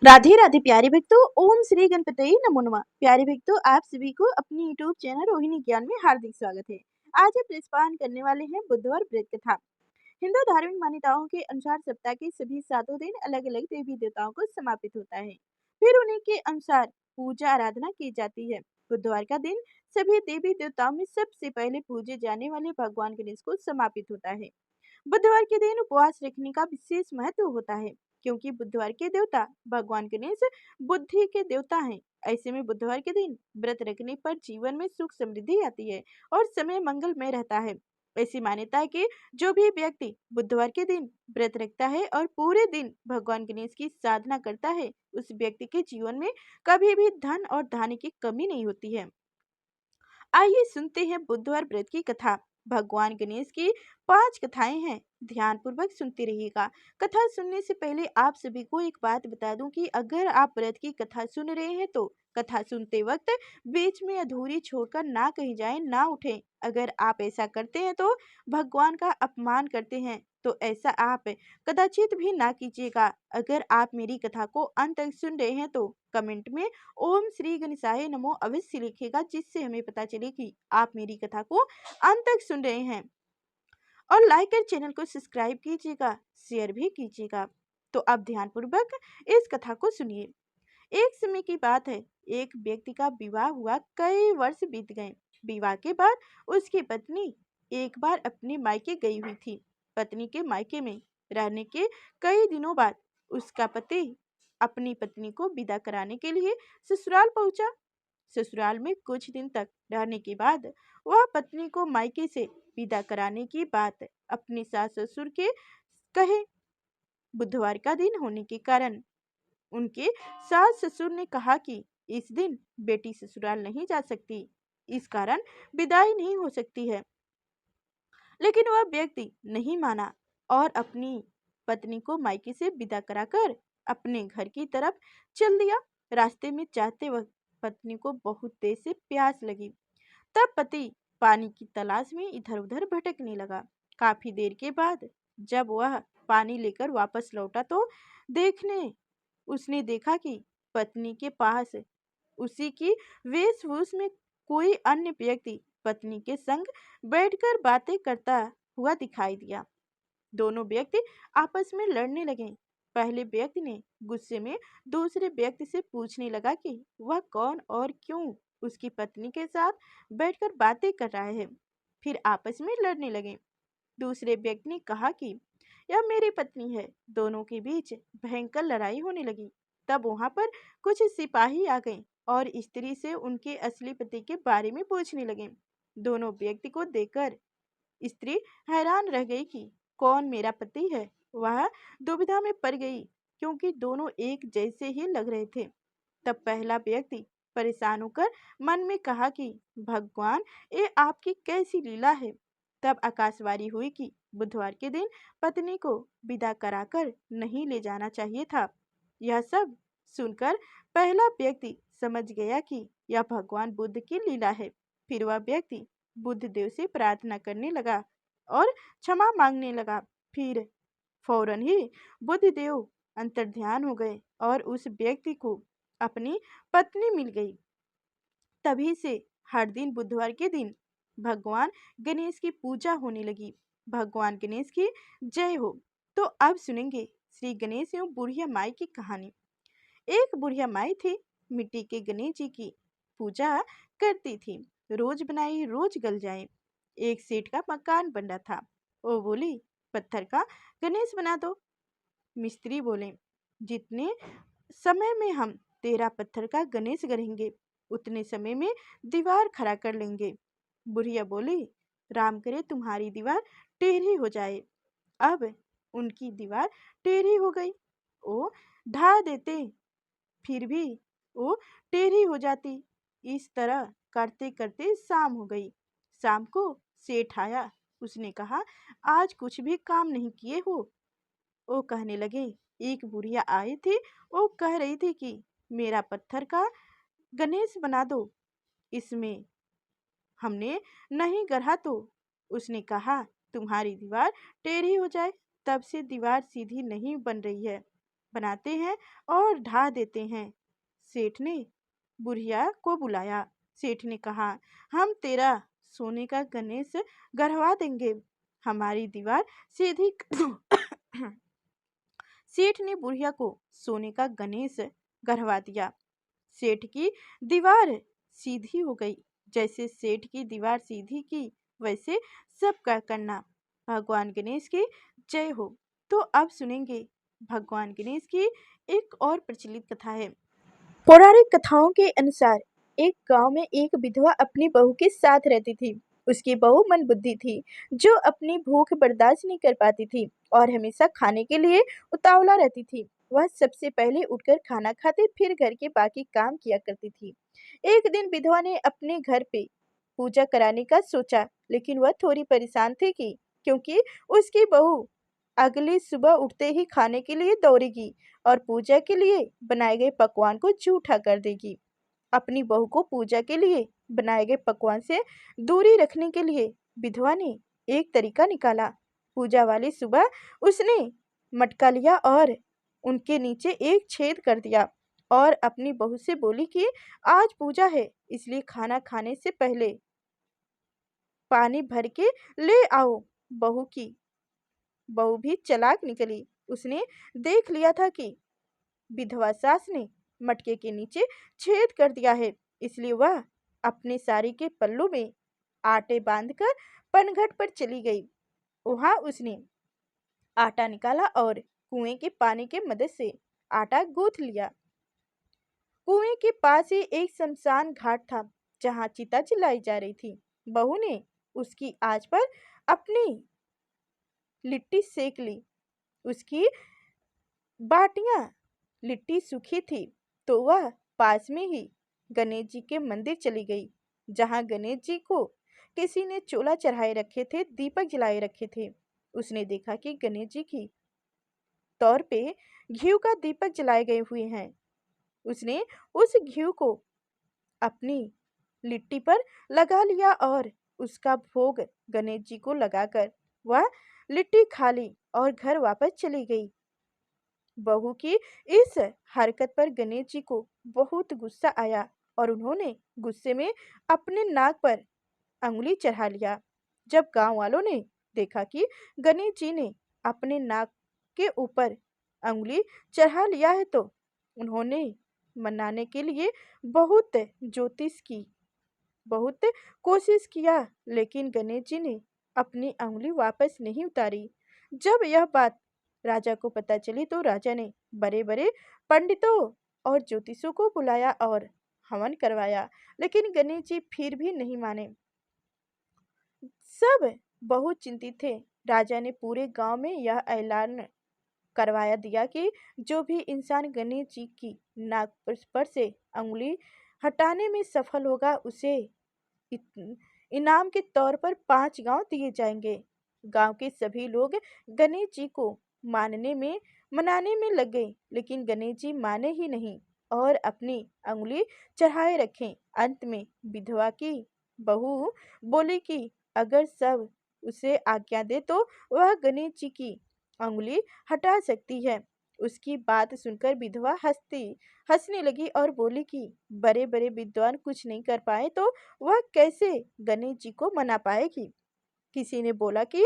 राधे राधे प्यारे भक्तों, ओम श्री गणपति नमो नमः। प्यारे भक्तों, आप सभी को अपने यूट्यूब चैनल रोहिणी ज्ञान में हार्दिक स्वागत है। आज हम प्रस्तुत करने वाले हैं बुधवार व्रत कथा। हिंदू धार्मिक मान्यताओं के अनुसार सप्ताह के सभी 7 दिन अलग अलग देवी देवताओं को समर्पित होता है। फिर उन्हीं के अनुसार पूजा आराधना की जाती है। बुधवार का दिन सभी देवी देवताओं में सबसे पहले पूजे जाने वाले भगवान गणेश को समर्पित होता है। बुधवार के दिन उपवास रखने का विशेष महत्व होता है, क्योंकि बुधवार के देवता भगवान गणेश बुद्धि के देवता हैं। ऐसे में बुधवार के दिन व्रत रखने पर जीवन में सुख समृद्धि आती है और समय मंगलमय रहता है। ऐसी मान्यता है कि जो भी व्यक्ति बुधवार के दिन व्रत रखता है और पूरे दिन भगवान गणेश की साधना करता है, उस व्यक्ति के जीवन में कभी भी धन और धान्य की कमी नहीं होती है। आइए सुनते हैं बुधवार व्रत की कथा। भगवान गणेश की 5 कथाएं हैं, ध्यान पूर्वक सुनते रहिएगा। कथा सुनने से पहले आप सभी को एक बात बता दूं कि अगर आप व्रत की कथा सुन रहे हैं तो कथा सुनते वक्त बीच में अधूरी छोड़कर ना कहीं जाएं, ना उठें। अगर आप ऐसा करते हैं तो भगवान का अपमान करते हैं, तो ऐसा आप कदाचित भी ना कीजिएगा। अगर आप मेरी कथा को अंत तक सुन रहे हैं तो कमेंट में ओम श्री गणेशाय नमो अवश्य लिखेगा, जिससे हमें पता चले कि आप मेरी कथा को अंत तक सुन रहे हैं। और लाइक कर चैनल को सब्सक्राइब कीजिएगा, शेयर भी कीजिएगा। तो अब ध्यानपूर्वक इस कथा को सुनिए। एक समय की बात है, एक व्यक्ति का विवाह हुआ, कई वर्ष बीत गए। विवाह के बाद उसकी पत्नी एक बार अपने मायके गई हुई थी। पत्नी के मायके में रहने के कई दिनों बाद उसका पति अपनी पत्नी को विदा कराने के लिए ससुराल पहुंचा। ससुराल में कुछ दिन तक रहने के बाद वह पत्नी को मायके से विदा कराने की बात अपने सास ससुर के कहे। बुधवार का दिन होने के कारण उनके सास ससुर ने कहा कि इस दिन बेटी ससुराल नहीं जा सकती, इस कारण विदाई नहीं हो सकती है। लेकिन वह व्यक्ति नहीं माना और अपनी पत्नी को मायके से विदा कराकर अपने घर की तरफ चल दिया। रास्ते में जाते वक्त पत्नी को बहुत तेज से प्यास लगी। तब पति पानी की तलाश में इधर उधर भटकने लगा। काफी देर के बाद जब वह पानी लेकर वापस लौटा तो देखने उसने देखा कि पत्नी के पास उसी की वेशभूष में कोई अन्य व्यक्ति पत्नी के संग बैठकर बातें करता हुआ दिखाई दिया। दोनों व्यक्ति आपस में लड़ने लगे। पहले व्यक्ति ने गुस्से में दूसरे व्यक्ति से पूछने लगा कि वह कौन और क्यों उसकी पत्नी के साथ बैठकर बातें कर रहा है। फिर आपस में लड़ने लगे। दूसरे व्यक्ति ने कहा कि यह मेरी पत्नी है। दोनों के बीच भयंकर लड़ाई होने लगी। तब वहां पर कुछ सिपाही आ गए और स्त्री से उनके असली पति के बारे में पूछने लगे। दोनों व्यक्ति को देखकर स्त्री हैरान रह गई कि कौन मेरा पति है। वह दुविधा में पड़ गई, क्योंकि दोनों एक जैसे ही लग रहे थे। तब पहला व्यक्ति परेशान होकर मन में कहा कि भगवान, ये आपकी कैसी लीला है। तब आकाशवाणी हुई कि बुधवार के दिन पत्नी को विदा कराकर नहीं ले जाना चाहिए था। यह सब सुनकर पहला व्यक्ति समझ गया कि यह भगवान बुद्ध की लीला है। फिर वह व्यक्ति बुद्ध देव से प्रार्थना करने लगा और क्षमा मांगने लगा। फिर फौरन ही बुद्ध देव अंतर्ध्यान हो गए और उस व्यक्ति को अपनी पत्नी मिल गई। तभी से हर दिन बुधवार के दिन भगवान गणेश की पूजा होने लगी। भगवान गणेश की जय हो। तो अब सुनेंगे श्री गणेश एवं बुढ़िया माई की कहानी। एक बुढ़िया माई थी, मिट्टी के गणेश जी की पूजा करती थी। रोज बनाई रोज गल जाए। एक सेठ का मकान बन रहा था। वो बोली, पत्थर का गणेश बना दो। मिस्त्री बोले, जितने समय में हम तेरा पत्थर का गणेश गढ़ेंगे उतने समय में दीवार खड़ा कर लेंगे। बुढ़िया बोली, राम करे तुम्हारी दीवार टेढ़ी हो जाए। अब उनकी दीवार टेढ़ी हो गई। वो ढा देते, फिर भी वो टेढ़ी हो जाती। इस तरह करते करते शाम हो गई। शाम को सेठ आया। उसने कहा, आज कुछ भी काम नहीं किए हो। वो कहने लगे, एक बुढ़िया आई थी, वो कह रही थी कि मेरा पत्थर का गणेश बना दो। इसमें हमने नहीं गढ़ा तो उसने कहा तुम्हारी दीवार टेढ़ी हो जाए। तब से दीवार सीधी नहीं बन रही है। बनाते हैं और ढा देते हैं। सेठ ने बुढ़िया को बुलाया। सेठ ने कहा, हम तेरा सोने का गणेश गढ़वा देंगे, हमारी दीवार सीधी सेठ ने बुढ़िया को सोने का गणेश गढ़वा दिया। सेठ की दीवार सीधी हो गई। जैसे सेठ की दीवार सीधी की वैसे सबका करना। भगवान गणेश की जय हो। तो अब सुनेंगे भगवान गणेश की एक और प्रचलित कथा है। पौराणिक कथाओं के अनुसार एक गांव में एक विधवा अपनी बहू के साथ रहती थी। उसकी बहू मंदबुद्धि थी, जो अपनी भूख बर्दाश्त नहीं कर पाती थी और हमेशा खाने के लिए उतावला रहती थी। वह सबसे पहले उठकर खाना खाते, फिर घर के बाकी काम किया करती थी। एक दिन विधवा ने अपने घर पे पूजा कराने का सोचा, लेकिन वह थोड़ी परेशान थी क्योंकि उसकी बहू अगली सुबह उठते ही खाने के लिए दौड़ेगी और पूजा के लिए बनाए गए पकवान को जूठा कर देगी। अपनी बहू को पूजा के लिए बनाए गए पकवान से दूरी रखने के लिए विधवा ने एक तरीका निकाला। पूजा वाली सुबह उसने मटका लिया और उनके नीचे एक छेद कर दिया और अपनी बहू से बोली कि आज पूजा है, इसलिए खाना खाने से पहले पानी भर के ले आओ। बहू भी चालाक निकली। उसने देख लिया था कि विधवा सास ने मटके के नीचे छेद कर दिया है, इसलिए वह अपने साड़ी के पल्लू में आटे बांधकर पनघट पर चली गई। वहां उसने आटा निकाला और कुएं के पानी के मदद से आटा गूंथ लिया। कुएं के पास ही एक शमशान घाट था, जहां चिता जलाई जा रही थी। बहू ने उसकी आंच पर अपनी लिट्टी सेक ली। उसकी बाटियां लिट्टी सूखी थी तो वह पास में ही गणेश जी के मंदिर चली गई, जहां गणेश जी को किसी ने चोला चढ़ाए रखे थे, दीपक जलाए रखे थे। उसने देखा कि गणेश जी की तौर पे घी का दीपक जलाए गए हुए हैं। उसने उस घी को अपनी लिट्टी पर लगा लिया और उसका भोग गणेश जी को लगाकर वह लिट्टी खा ली और घर वापस चली गई। बहू की इस हरकत पर गणेश जी को बहुत गुस्सा आया और उन्होंने गुस्से में अपने नाक पर अंगुली चढ़ा लिया। जब गांव वालों ने देखा कि गणेश जी ने अपने नाक के ऊपर अंगुली चढ़ा लिया है तो उन्होंने मनाने के लिए बहुत कोशिश किया, लेकिन गणेश जी ने अपनी अंगुली वापस नहीं उतारी। जब यह बात राजा को पता चली तो राजा ने बड़े बड़े पंडितों और ज्योतिषों को बुलाया और हवन करवाया, लेकिन गणेश जी फिर भी नहीं माने। सब बहुत चिंतित थे। राजा ने पूरे गांव में यह ऐलान करवाया दिया कि जो भी इंसान गणेश जी की नाक पर से अंगुली हटाने में सफल होगा, उसे इनाम के तौर पर 5 गांव दिए जाएंगे। गांव के सभी लोग गणेश जी को मनाने में लग गए, लेकिन गणेश जी माने ही नहीं और अपनी अंगुली चढ़ाए रखें। अंत में विधवा की बहू बोली कि अगर सब उसे आज्ञा दे तो वह गणेश जी की अंगुली हटा सकती है। उसकी बात सुनकर विधवा हंसने लगी और बोली कि बड़े बड़े विद्वान कुछ नहीं कर पाए तो वह कैसे गणेश जी को मना पाएगी। किसी ने बोला कि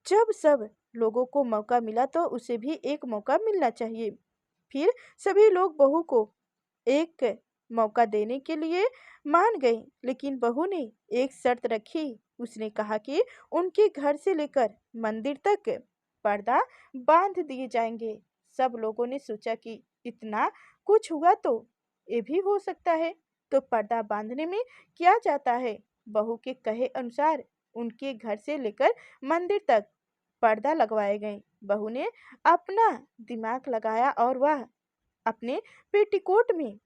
जब सब लोगों को मौका मिला तो उसे भी एक मौका मिलना चाहिए। फिर सभी लोग बहू को एक मौका देने के लिए मान गए, लेकिन बहू ने एक शर्त रखी। उसने कहा कि उनके घर से लेकर मंदिर तक पर्दा बांध दिए जाएंगे। सब लोगों ने सोचा कि इतना कुछ हुआ तो ये भी हो सकता है, तो पर्दा बांधने में क्या जाता है। बहू के कहे अनुसार उनके घर से लेकर मंदिर तक पर्दा लगवाए गए। बहू ने अपना दिमाग लगाया और वह अपने पेटीकोट में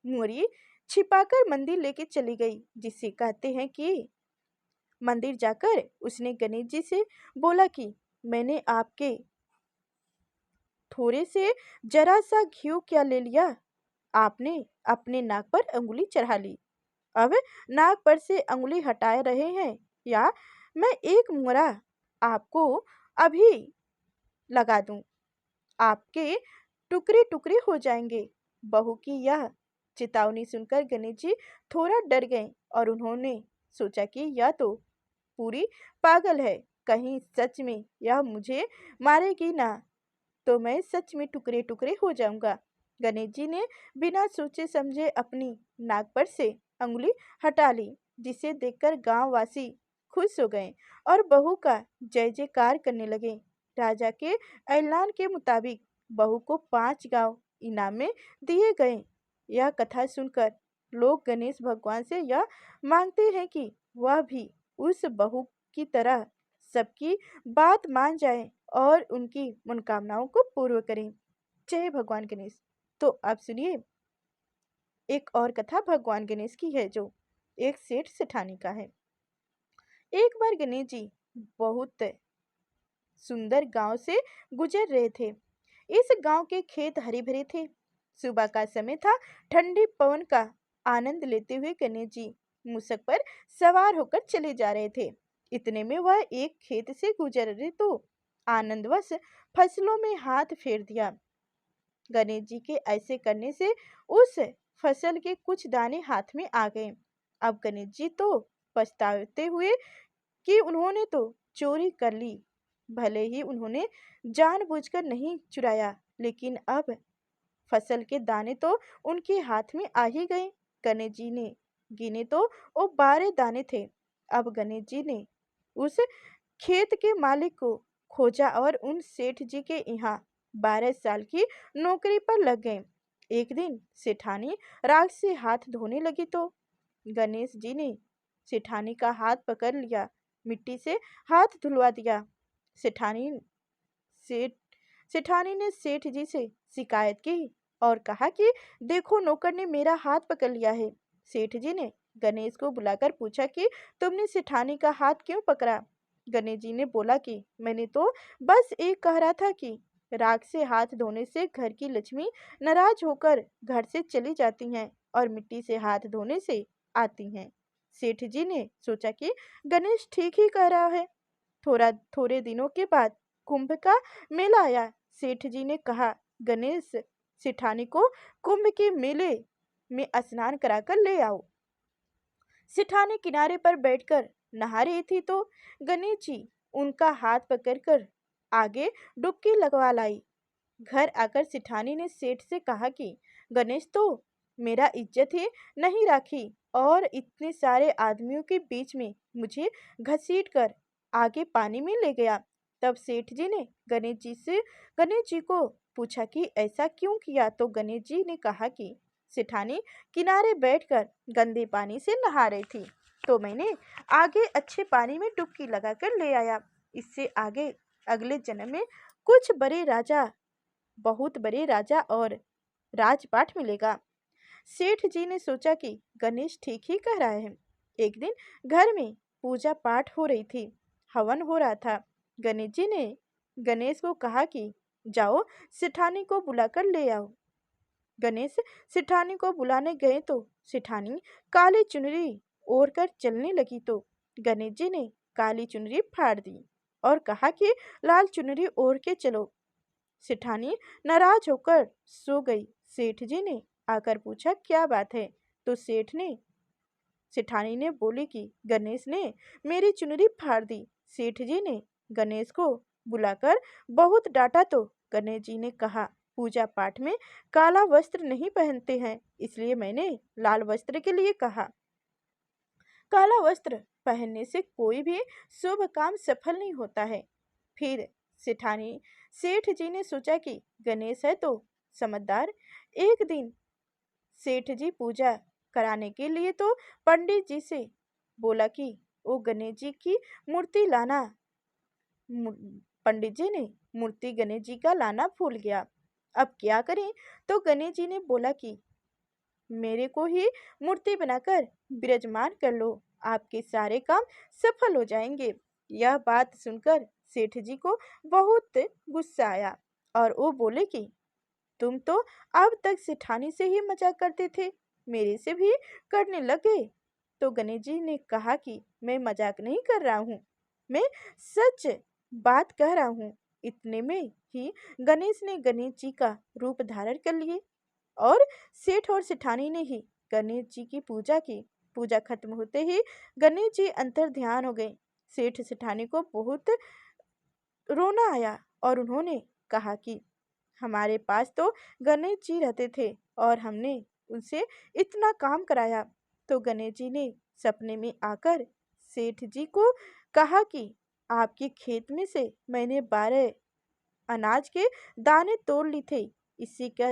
मोरी छिपाकर मंदिर लेके चली गई। जिससे कहते हैं कि मंदिर जाकर उसने गणेश जी से बोला कि मैंने आपके थोड़े से जरा सा घी क्या ले लिया, आपने अपने नाक पर अंगुली चढ़ा ली। अब नाक पर से अंगुली हटाए रहे हैं या मैं एक मोरा आपको अभी लगा दूं, आपके टुकड़े टुकड़े हो जाएंगे। बहू की यह चेतावनी सुनकर गणेश जी थोड़ा डर गए और उन्होंने सोचा कि यह तो पूरी पागल है, कहीं सच में यह मुझे मारेगी ना, तो मैं सच में टुकड़े टुकड़े हो जाऊंगा। गणेश जी ने बिना सोचे समझे अपनी नाक पर से अंगुली हटा ली, जिसे देखकर गांव वासी खुश हो गए और बहू का जय जयकार करने लगे। राजा के ऐलान के मुताबिक बहू को 5 गांव इनाम में दिए गए। यह कथा सुनकर लोग गणेश भगवान से यह मांगते हैं कि वह भी उस बहू की तरह सबकी बात मान जाए और उनकी मनोकामनाओं को पूर्ण करें। जय भगवान गणेश। तो आप सुनिए, एक और कथा भगवान गणेश की है, जो एक सेठ सेठानी का है। एक बार गणेश जी बहुत सुंदर गांव से गुजर रहे थे। इस गांव के खेत हरे भरे थे। सुबह का समय था। ठंडी पवन का आनंद लेते हुए गणेश जी मूसक पर सवार होकर चले जा रहे थे। इतने में वह एक खेत से गुजर रहे तो आनंदवश फसलों में हाथ फेर दिया। गणेश जी के ऐसे करने से उस फसल के कुछ दाने हाथ में आ गए। अब गणेश जी तो पछताते हुए कि उन्होंने तो चोरी कर ली। भले ही उन्होंने जानबूझकर नहीं चुराया, लेकिन अब फसल के दाने तो उनके हाथ में आ ही गए। गणेश जी ने गिने तो वो 12 दाने थे। अब गणेश जी ने उस खेत के मालिक को खोजा और उन सेठ जी के यहाँ 12 साल की नौकरी पर लग गए। एक दिन सेठानी राग से हाथ धोने लगी तो गणेश जी ने सेठानी का हाथ पकड़ लिया, मिट्टी से हाथ धुलवा दिया। सेठानी सेठ सेठानी ने सेठ जी से शिकायत की और कहा कि देखो, नौकर ने मेरा हाथ पकड़ लिया है। सेठ जी ने गणेश को बुलाकर पूछा कि तुमने सेठानी का हाथ क्यों पकड़ा। गणेश जी ने बोला कि मैंने तो बस एक कह रहा था कि राख से हाथ धोने से घर की लक्ष्मी नाराज होकर घर से चली जाती हैं और मिट्टी से हाथ धोने से आती हैं। सेठ जी ने सोचा कि गणेश ठीक ही कह रहा है। थोड़े दिनों के बाद कुंभ का मेला आया। सेठ जी ने कहा, गणेश सेठानी को कुंभ के मेले में स्नान कराकर ले आओ। सेठानी किनारे पर बैठकर नहा रही थी तो गणेश जी उनका हाथ पकड़कर आगे डुबकी लगवा लाई। घर आकर सेठानी ने सेठ से कहा कि गणेश तो मेरा इज्जत ही नहीं राखी और इतने सारे आदमियों के बीच में मुझे घसीट कर आगे पानी में ले गया। तब सेठ जी ने गणेश जी को पूछा कि ऐसा क्यों किया, तो गणेश जी ने कहा कि सेठानी किनारे बैठकर गंदे पानी से नहा रही थी तो मैंने आगे अच्छे पानी में डुबकी लगाकर ले आया। इससे आगे अगले जन्म में कुछ बहुत बड़े राजा और राजपाट मिलेगा। सेठ जी ने सोचा कि गणेश ठीक ही कह रहा है। एक दिन घर में पूजा पाठ हो रही थी, हवन हो रहा था। गणेश जी ने गणेश को कहा कि जाओ सेठानी को बुलाकर ले आओ। गणेश सेठानी को बुलाने गए तो सेठानी काली चुनरी ओढ़ कर चलने लगी तो गणेश जी ने काली चुनरी फाड़ दी और कहा कि लाल चुनरी ओढ़ के चलो। सेठानी नाराज होकर सो गई। सेठ जी ने आकर पूछा क्या बात है, तो सेठानी ने बोली कि गणेश ने मेरी चुनरी फाड़ दी। सेठ जी ने गणेश को बुलाकर बहुत डांटा तो गणेश जी ने कहा, पूजा पाठ में काला वस्त्र नहीं पहनते हैं, इसलिए मैंने लाल वस्त्र के लिए कहा। काला वस्त्र पहनने से कोई भी शुभ काम सफल नहीं होता है। फिर सेठ जी ने सोचा कि गणेश है तो समझदार। एक दिन सेठ जी पूजा कराने के लिए तो पंडित जी से बोला कि वो गणेश जी की मूर्ति लाना। पंडित जी ने मूर्ति गणेश जी का लाना भूल गया। अब क्या करें, तो गणेश जी ने बोला कि मेरे को ही मूर्ति बनाकर विराजमान कर लो, आपके सारे काम सफल हो जाएंगे। यह बात सुनकर सेठ जी को बहुत गुस्सा आया और वो बोले कि तुम तो अब तक सेठानी से ही मजाक करते थे, मेरे से भी करने लगे। तो गणेश जी ने कहा कि मैं मजाक नहीं कर रहा हूँ, मैं सच बात कह रहा हूँ। इतने में ही गणेश ने गणेश जी का रूप धारण कर लिए और सेठ और सेठानी ने ही गणेश जी की पूजा की। पूजा खत्म होते ही गणेश जी अंतर ध्यान हो गए। सेठ सेठानी को बहुत रोना आया और उन्होंने कहा कि हमारे पास तो गणेश जी रहते थे और हमने उनसे इतना काम कराया। तो गणेश जी ने सपने में आकर सेठ जी को कहा कि आपके खेत में से मैंने 12 अनाज के दाने तोड़ ली थे। इसी का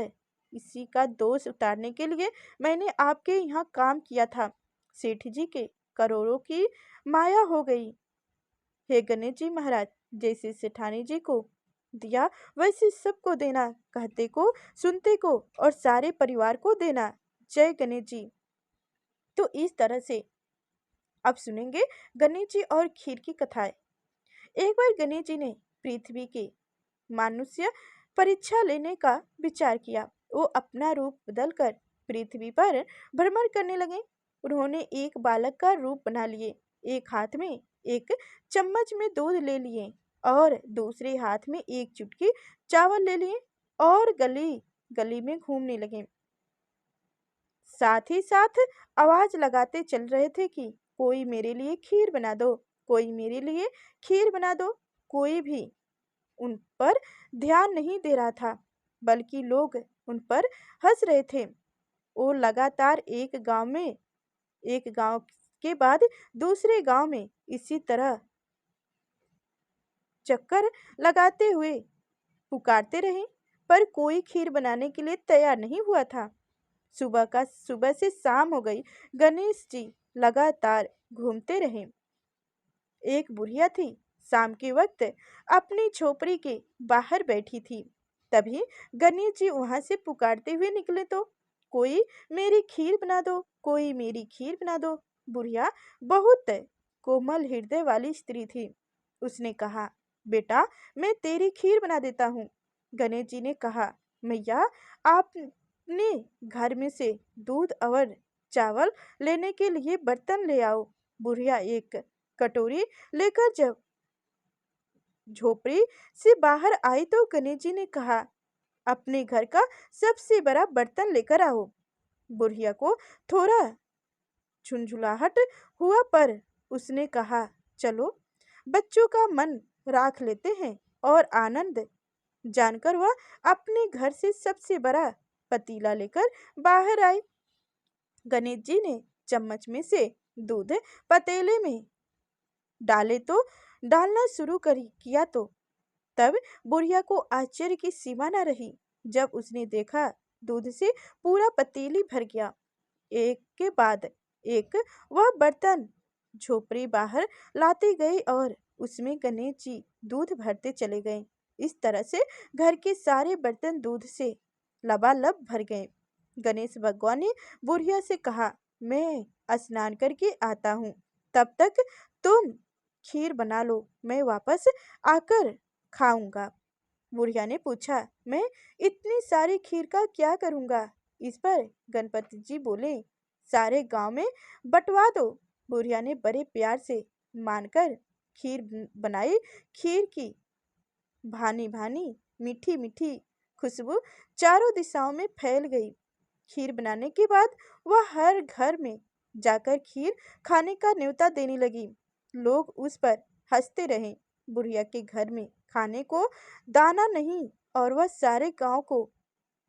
इसी का दोष उतारने के लिए मैंने आपके यहाँ काम किया था। सेठ जी के करोड़ों की माया हो गई। हे गणेश जी महाराज, जैसे सेठानी जी को दिया वैसे सबको देना, कहते को सुनते को और सारे परिवार को देना। जय गणेश जी। तो इस तरह से अब सुनेंगे गणेश जी और खीर की कथाएं। एक बार गणेश जी ने पृथ्वी के मनुष्य परीक्षा लेने का विचार किया। वो अपना रूप बदलकर पृथ्वी पर भ्रमण करने लगे। उन्होंने एक बालक का रूप बना लिए। एक हाथ में एक चम्मच में दूध ले लिए और दूसरे हाथ में एक चुटकी चावल ले लिए और गली गली में घूमने लगे। साथ ही साथ आवाज लगाते चल रहे थे कि कोई मेरे लिए खीर बना दो, कोई मेरे लिए खीर बना दो। कोई भी उन पर ध्यान नहीं दे रहा था, बल्कि लोग उन पर हंस रहे थे। वो लगातार एक गांव के बाद दूसरे गांव में इसी तरह चक्कर लगाते हुए पुकारते रहे, पर कोई खीर बनाने के लिए तैयार नहीं हुआ था। सुबह से शाम हो गई। गणेश जी लगातार घूमते रहे। एक बुढ़िया थी, शाम के वक्त अपनी झोपड़ी के बाहर बैठी थी। तभी गणेश जी वहां से पुकारते हुए निकले तो कोई मेरी खीर बना दो, कोई मेरी खीर बना दो। बुढ़िया बहुत कोमल हृदय वाली स्त्री थी। उसने कहा, बेटा मैं तेरी खीर बना देता हूँ। गणेश जी ने कहा, मैया आपने घर में से दूध और चावल लेने के लिए बर्तन ले आओ। बुढ़िया एक कटोरी लेकर जब झोपड़ी से बाहर आई तो गणेश जी ने कहा, अपने घर का सबसे बड़ा बर्तन लेकर आओ। बुढ़िया को थोड़ा झुंझुलाहट हुआ, पर उसने कहा, चलो बच्चों का मन राख लेते हैं। और आनंद जानकर वह अपने घर से सबसे बड़ा पतीला लेकर बाहर आई। गणेश जी ने चम्मच में से दूध पतीले में डालना शुरू किया तो तब बुढ़िया को आश्चर्य की सीमा न रही। जब उसने देखा दूध से पूरा पतीली भर गया। एक के बाद एक वह बर्तन झोपड़ी बाहर लाते गए और उसमें गणेश जी दूध भरते चले गए। इस तरह से घर के सारे बर्तन दूध से लबालब भर गए। गणेश भगवान ने बुढ़िया से कहा, मैं स्नान करके आता हूँ, तब तक तुम खीर बना लो, मैं वापस आकर खाऊंगा। बुढ़िया ने पूछा, मैं इतनी सारी खीर का क्या करूंगा? इस पर गणपति जी बोले, सारे गांव में बंटवा दो। बुढ़िया ने बड़े प्यार से मानकर खीर बनाई। खीर की भानी भानी मीठी मीठी खुशबू चारों दिशाओं में फैल गई। खीर बनाने के बाद वह हर घर में जाकर खीर खाने का न्योता देने लगी। लोग उस पर हंसते रहे। बुढ़िया के घर में खाने को दाना नहीं और वह सारे गांव को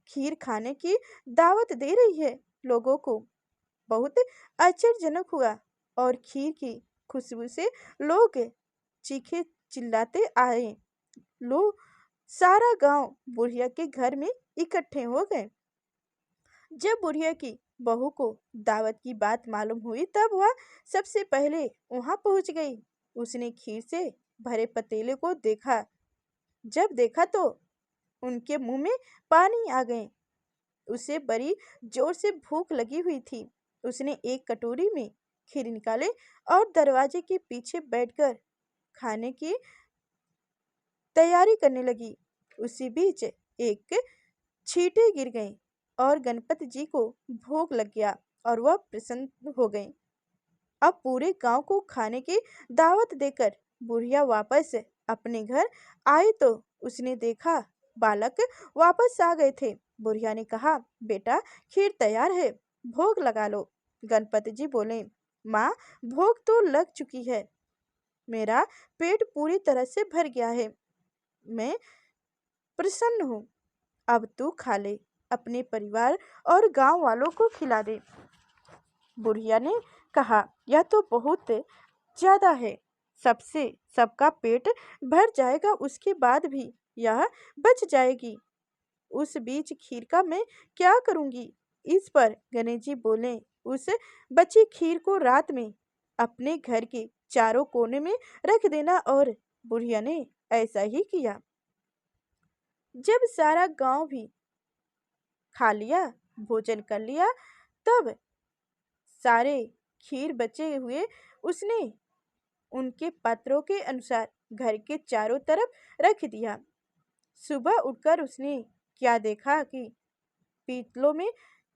खीर खाने की दावत दे रही है। लोगों को बहुत आश्चर्यजनक हुआ और खीर की खुशबू से लोग चीखे चिल्लाते आए। लोग सारा गांव बुढ़िया के घर में इकट्ठे हो गए। जब बुढ़िया की बहू को दावत की बात मालूम हुई तब वह सबसे पहले वहां पहुंच गई। उसने खीर से भरे पतीले को देखा। जब देखा तो उनके मुंह में पानी आ गए। उसे बड़ी जोर से भूख लगी हुई थी। उसने एक कटोरी में खीर निकाले और दरवाजे के पीछे बैठकर खाने की तैयारी करने लगी। उसी बीच एक छींटे गिर गए और गणपति जी को भोग लग गया और वह प्रसन्न हो गए। अब पूरे गांव को खाने की दावत देकर बुढ़िया वापस अपने घर आए तो उसने देखा बालक वापस आ गए थे। बुढ़िया ने कहा, बेटा खीर तैयार है, भोग लगा लो। गणपति जी बोले, माँ भोग तो लग चुकी है, मेरा पेट पूरी तरह से भर गया है, मैं प्रसन्न हूँ। अब तू खा ले, अपने परिवार और गांव वालों को खिला दे। बुढ़िया ने कहा, यह तो बहुत ज्यादा है, सबका पेट भर जाएगा, उसके बाद भी यह बच जाएगी। उस बीच खीर का मैं क्या करूंगी? इस पर गणेश जी बोले, उस बची खीर को रात में अपने घर के चारों कोने में रख देना। और बुढ़िया ने ऐसा ही किया। जब सारा गांव भी खा लिया, भोजन कर लिया, तब सारे खीर बचे हुए उसने उनके पात्रों के अनुसार घर के चारों तरफ रख दिया। सुबह उठकर उसने क्या देखा कि पीतलों में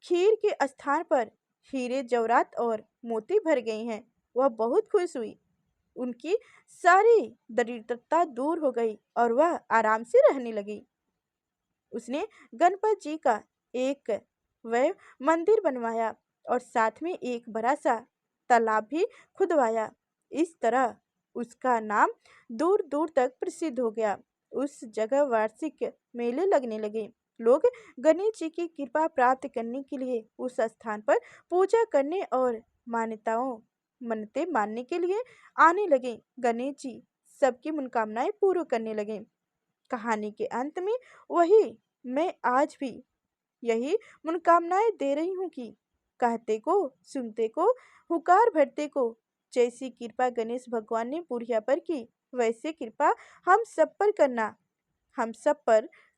खीर के स्थान पर हीरे जवाहरात और मोती भर गए हैं। वह बहुत खुश हुई, उनकी सारी दरिद्रता दूर हो गई और वह आराम से रहने लगी। उसने गणपति जी का एक वह मंदिर बनवाया और साथ में एक बड़ा सा तालाब भी खुदवाया। इस तरह उसका नाम दूर दूर तक प्रसिद्ध हो गया। उस जगह वार्षिक मेले लगने लगे। लोग गणेश जी की कृपा प्राप्त करने के लिए उस स्थान पर पूजा करने और मन्नतें मानने के लिए आने लगे। गणेश जी सबकी मनोकामनाएं पूर्ण करने लगे। कहानी के अंत में वही मैं आज भी यही मनोकामनाएं दे रही हूँ कि कहते को, सुनते को, हुकार भरते को। जैसी कृपा गणेश भगवान ने बुढ़िया पर की, वैसे कृपा हम सब पर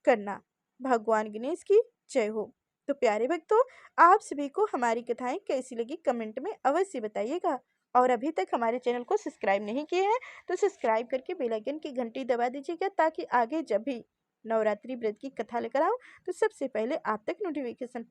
करना। भगवान गणेश की जय हो। तो प्यारे भक्तों, आप सभी को हमारी कथाएं कैसी लगी कमेंट में अवश्य बताइएगा। और अभी तक हमारे चैनल को सब्सक्राइब नहीं किए हैं तो सब्सक्राइब करके बेल आइकन की घंटी दबा दीजिएगा, ताकि आगे जब भी नवरात्रि व्रत की कथा लेकर आऊं तो सबसे पहले आप तक नोटिफिकेशन